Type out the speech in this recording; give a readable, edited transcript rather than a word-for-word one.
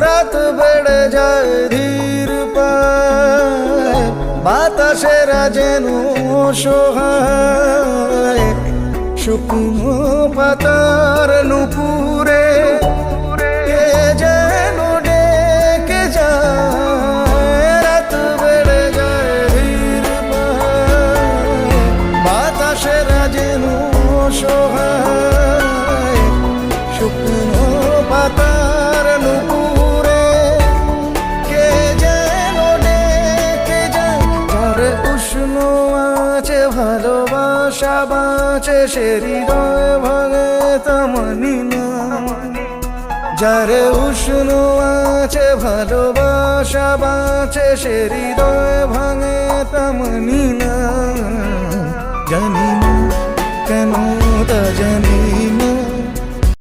রাত বেড়ে যায় ধীর পায়, বাতাসেরা যেন সহায়, শুকনো পাতার নুপুরে কে যেন ডেকে যায়। রাত বেড়ে যায় ধীর পায়, বাতাসেরা যেন সহায়, শুকনো পাতার নুপুরে কে যেন ডেকে যায়। যারে উষ্ণ আছে ভালোবাসা বাঁচে, সে হৃদয় ভাঙে তা মানি না। যারে উষ্ণ আছে ভালোবাসা বাঁচে, সে হৃদয় ভাঙে তা মানি না। জানি না কেন তা জানি না,